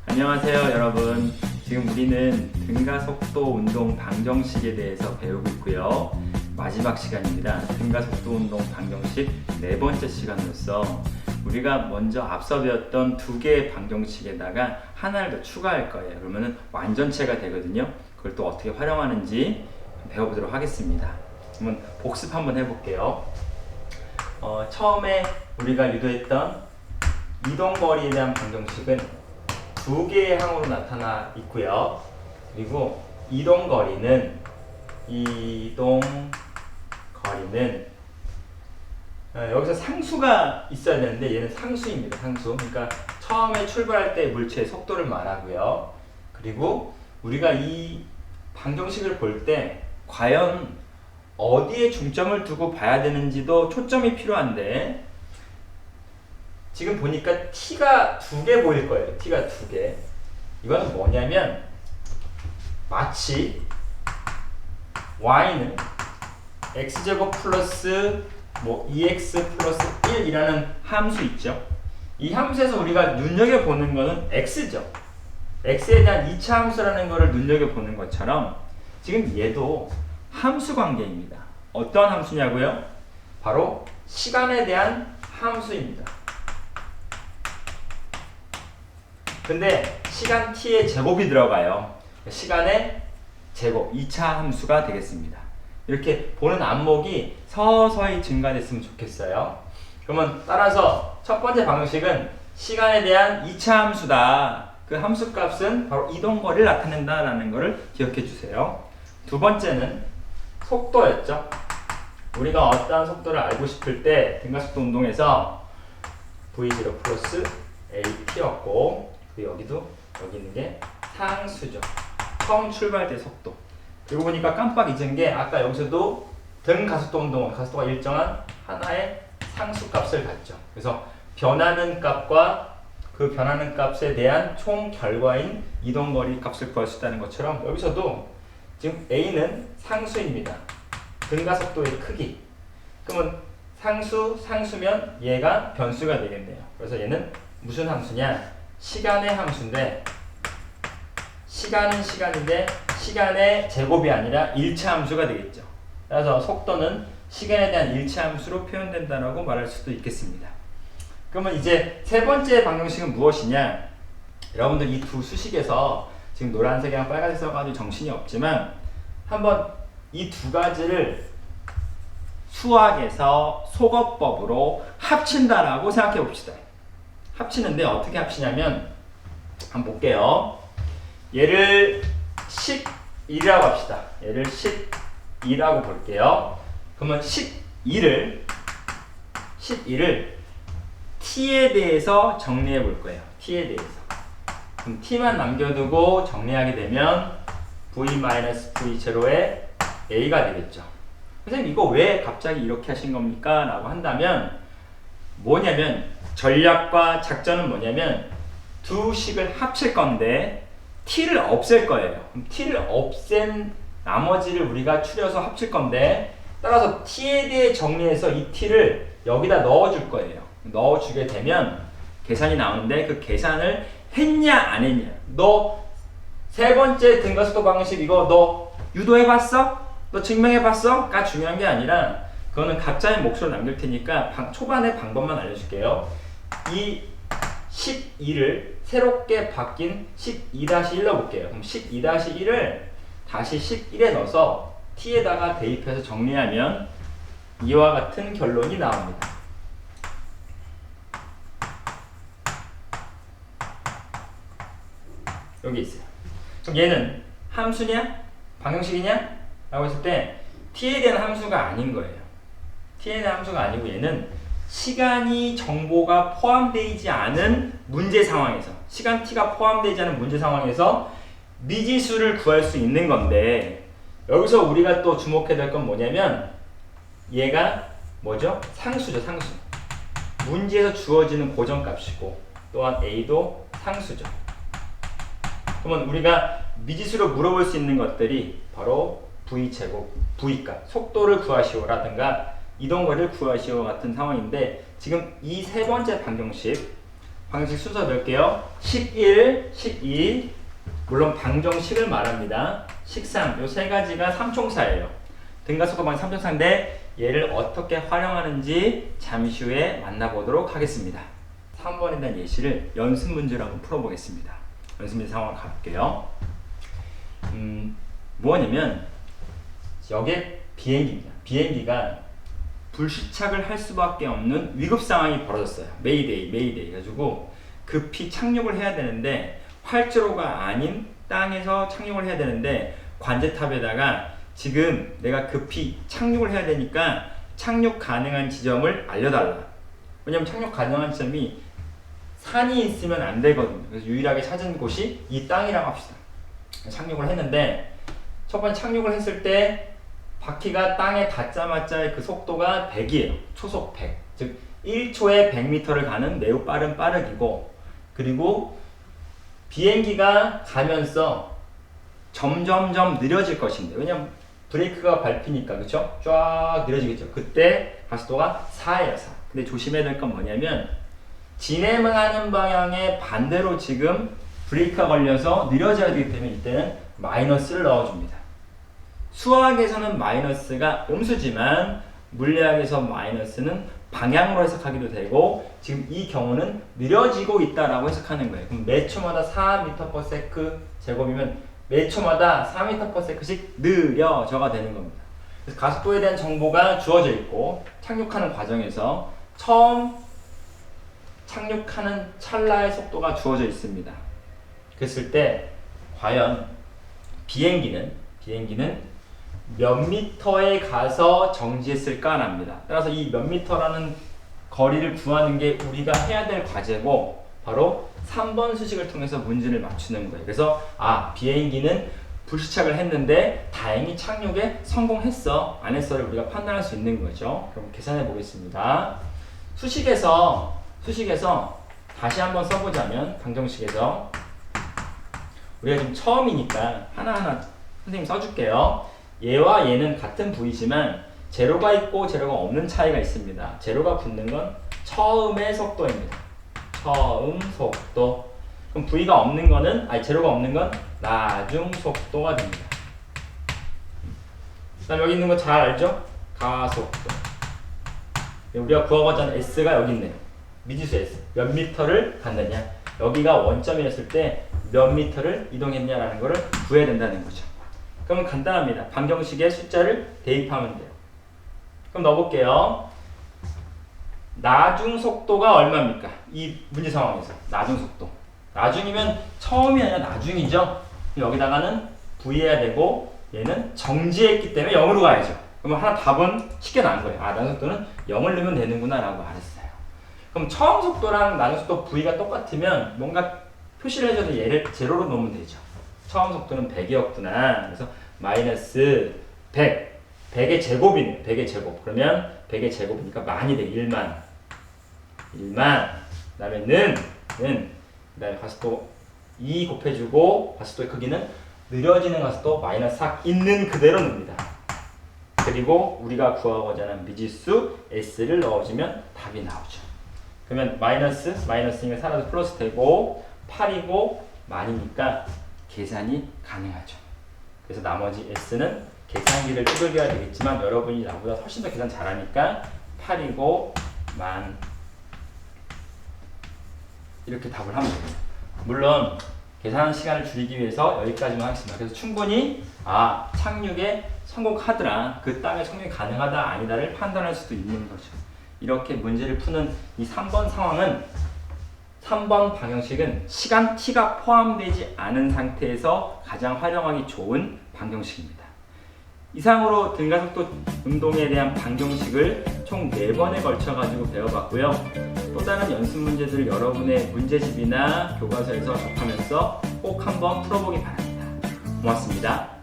안녕하세요 여러분. 지금 우리는 등가속도 운동 방정식에 대해서 배우고 있고요. 마지막 시간입니다. 등가속도 운동 방정식 네 번째 시간으로서 우리가 먼저 앞서 배웠던 두 개의 방정식에다가 하나를 더 추가할 거예요. 그러면은 완전체가 되거든요. 그걸 또 어떻게 활용하는지 배워보도록 하겠습니다. 그러면 복습 한번 해볼게요. 처음에 우리가 유도했던 이동거리에 대한 방정식은 두 개의 항으로 나타나 있고요. 그리고 이동거리는 여기서 상수가 있어야 되는데 얘는 상수입니다. 상수. 그러니까 처음에 출발할 때 물체의 속도를 말하고요. 그리고 우리가 이 방정식을 볼 때 과연 어디에 중점을 두고 봐야 되는지도 초점이 필요한데, 지금 보니까 t가 두 개 보일 거예요. t가 두 개. 이건 뭐냐면 마치 y는 x제곱 플러스 EX 플러스 1이라는 함수 있죠. 이 함수에서 우리가 눈여겨보는 거는 x죠. x에 대한 2차 함수라는 거를 눈여겨보는 것처럼 지금 얘도 함수 관계입니다. 어떤 함수냐고요? 바로 시간에 대한 함수입니다. 근데 시간 t의 제곱이 들어가요. 시간의 제곱, 2차 함수가 되겠습니다. 이렇게 보는 안목이 서서히 증가됐으면 좋겠어요. 그러면 따라서 첫 번째 방식은 시간에 대한 2차 함수다. 그 함수 값은 바로 이동거리를 나타낸다라는 것을 기억해 주세요. 두 번째는 속도였죠. 우리가 어떠한 속도를 알고 싶을 때 등가속도 운동에서 v0 플러스 at였고, 여기도 여기 있는 게 상수죠. 처음 출발 때 속도. 그리고 보니까 깜빡 잊은 게 아까 여기서도 등가속도 운동은 가속도가 일정한 하나의 상수 값을 갖죠. 그래서 변하는 값과 그 변하는 값에 대한 총 결과인 이동거리 값을 구할 수 있다는 것처럼 여기서도 지금 a는 상수입니다. 등가속도의 크기. 그러면 상수면 얘가 변수가 되겠네요. 그래서 얘는 무슨 함수냐? 시간의 함수인데, 시간은 시간인데 시간의 제곱이 아니라 1차 함수가 되겠죠. 그래서 속도는 시간에 대한 1차 함수로 표현된다라고 말할 수도 있겠습니다. 그러면 이제 세 번째 방정식은 무엇이냐? 여러분들 이 두 수식에서 지금 노란색이랑 빨간색 써가지고 정신이 없지만 한번 이 두 가지를 수학에서 속어법으로 합친다라고 생각해 봅시다. 합치는데 어떻게 합치냐면 한번 볼게요. 얘를 12라고 합시다. 얘를 12라고 볼게요. 그러면 12를 t에 대해서 정리해 볼 거예요. t에 대해서. 그럼 t만 남겨두고 정리하게 되면 v-v0의 a가 되겠죠. 선생님 이거 왜 갑자기 이렇게 하신 겁니까? 라고 한다면 뭐냐면, 전략과 작전은 뭐냐면 두 식을 합칠 건데 t를 없앨 거예요. 그럼 t를 없앤 나머지를 우리가 추려서 합칠 건데, 따라서 t에 대해 정리해서 이 t를 여기다 넣어줄 거예요. 넣어주게 되면 계산이 나오는데, 그 계산을 했냐 안 했냐, 너 세 번째 등가속도 방식 이거 너 유도해봤어? 너 증명해봤어? 가 중요한 게 아니라, 그거는 각자의 몫으로 남길 테니까 초반에 방법만 알려줄게요. 이 12를 새롭게 바뀐 12-1로 볼게요. 그럼 12-1을 다시 11에 넣어서 t에다가 대입해서 정리하면 이와 같은 결론이 나옵니다. 여기 있어요. 그럼 얘는 함수냐? 방정식이냐? 라고 했을 때 t에 대한 함수가 아닌 거예요. t에 대한 함수가 아니고 얘는 시간이 정보가 포함되어 있지 않은 문제 상황에서, 시간 t가 포함되어 있지 않은 문제 상황에서 미지수를 구할 수 있는 건데, 여기서 우리가 또 주목해야 될 건 뭐냐면 얘가 뭐죠? 상수죠. 상수. 문제에서 주어지는 고정값이고 또한 a도 상수죠. 그러면 우리가 미지수로 물어볼 수 있는 것들이 바로 v제곱, v값, 속도를 구하시오라든가 이동거리를 구하시오 같은 상황인데, 지금 이 세 번째 방정식 방정식 순서 넣을게요. 11, 12. 물론 방정식을 말합니다. 식상, 요 세 가지가 삼총사예요. 등가속도방의 삼총사인데 얘를 어떻게 활용하는지 잠시 후에 만나보도록 하겠습니다. 3번에 대한 예시를 연습 문제로 한번 풀어보겠습니다. 연습 문제 상황을 가볼게요. 뭐냐면 여기에 비행기입니다. 비행기가 불시착을 할 수밖에 없는 위급 상황이 벌어졌어요. 메이데이 가지고 급히 착륙을 해야 되는데 활주로가 아닌 땅에서 착륙을 해야 되는데 관제탑에다가 지금 내가 급히 착륙을 해야 되니까 착륙 가능한 지점을 알려달라. 왜냐면 착륙 가능한 지점이 산이 있으면 안 되거든요. 그래서 유일하게 찾은 곳이 이 땅이라고 합시다. 착륙을 했는데 첫 번째 착륙을 했을 때 바퀴가 땅에 닿자마자의 그 속도가 100이에요. 초속 100. 즉 1초에 100m를 가는 매우 빠른 빠르기고, 그리고 비행기가 가면서 점점점 느려질 것인데, 왜냐면 브레이크가 밟히니까, 그쵸? 쫙 느려지겠죠. 그때 가속도가 4예요, 4. 근데 조심해야 될 건 뭐냐면 진행하는 방향의 반대로 지금 브레이크가 걸려서 느려져야 되기 때문에 이때는 마이너스를 넣어줍니다. 수학에서는 마이너스가 음수지만 물리학에서 마이너스는 방향으로 해석하기도 되고, 지금 이 경우는 느려지고 있다라고 해석하는 거예요. 그럼 매 초마다 4m/s 제곱이면 매 초마다 4m/s씩 느려져가 되는 겁니다. 그래서 가속도에 대한 정보가 주어져 있고, 착륙하는 과정에서 처음 착륙하는 찰나의 속도가 주어져 있습니다. 그랬을 때 과연 비행기는 몇 미터에 가서 정지했을까 합니다. 따라서 이 몇 미터라는 거리를 구하는 게 우리가 해야 될 과제고, 바로 3번 수식을 통해서 문제를 맞추는 거예요. 그래서 비행기는 불시착을 했는데 다행히 착륙에 성공했어, 안 했어를 우리가 판단할 수 있는 거죠. 그럼 계산해 보겠습니다. 수식에서 다시 한번 써보자면, 방정식에서 우리가 지금 처음이니까 하나하나 선생님 써줄게요. 얘와 얘는 같은 부위지만 제로가 있고 제로가 없는 차이가 있습니다. 제로가 붙는 건 처음의 속도입니다. 처음 속도. 그럼 부위가 없는 거는, 제로가 없는 건 나중 속도가 됩니다. 그 다음 여기 있는 거 잘 알죠? 가속도. 우리가 구하고자 하는 S가 여기 있네요. 미지수 S. 몇 미터를 갔느냐. 여기가 원점이었을 때 몇 미터를 이동했냐라는 거를 구해야 된다는 거죠. 그러면 간단합니다. 방정식에 숫자를 대입하면 돼요. 그럼 넣어볼게요. 나중 속도가 얼마입니까? 이 문제 상황에서 나중 속도. 나중이면 처음이 아니라 나중이죠. 여기다가는 V해야 되고, 얘는 정지했기 때문에 0으로 가야죠. 그러면 하나 답은 쉽게 나온 거예요. 나중 속도는 0을 넣으면 되는구나 라고 알았어요. 그럼 처음 속도랑 나중 속도 V가 똑같으면 뭔가 표시를 해줘도 얘를 제로로 놓으면 되죠. 처음 속도는 100이었구나. 그래서 마이너스 100. 100의 제곱이네. 100의 제곱. 그러면 100의 제곱이니까 만이 돼. 1만. 그 다음에 그 다음에 가속도 2 곱해주고, 가속도의 크기는 느려지는 가속도 마이너스 4 있는 그대로 넣습니다. 그리고 우리가 구하고자 하는 미지수 S를 넣어주면 답이 나오죠. 그러면 마이너스니까 사라져 플러스 되고, 8이고 만이니까 계산이 가능하죠. 그래서 나머지 S는 계산기를 두들겨야 되겠지만 여러분이 나보다 훨씬 더 계산 잘하니까 8이고 만, 이렇게 답을 하면 됩니다. 물론 계산 시간을 줄이기 위해서 여기까지만 하겠습니다. 그래서 충분히 착륙에 성공하더라, 그 땅에 착륙이 가능하다 아니다를 판단할 수도 있는 거죠. 이렇게 문제를 푸는 이 3번 상황은, 3번 방정식은 시간 t가 포함되지 않은 상태에서 가장 활용하기 좋은 방정식입니다. 이상으로 등가속도 운동에 대한 방정식을 총 4번에 걸쳐 가지고 배워봤고요. 또 다른 연습 문제들 여러분의 문제집이나 교과서에서 접하면서 꼭 한번 풀어보기 바랍니다. 고맙습니다.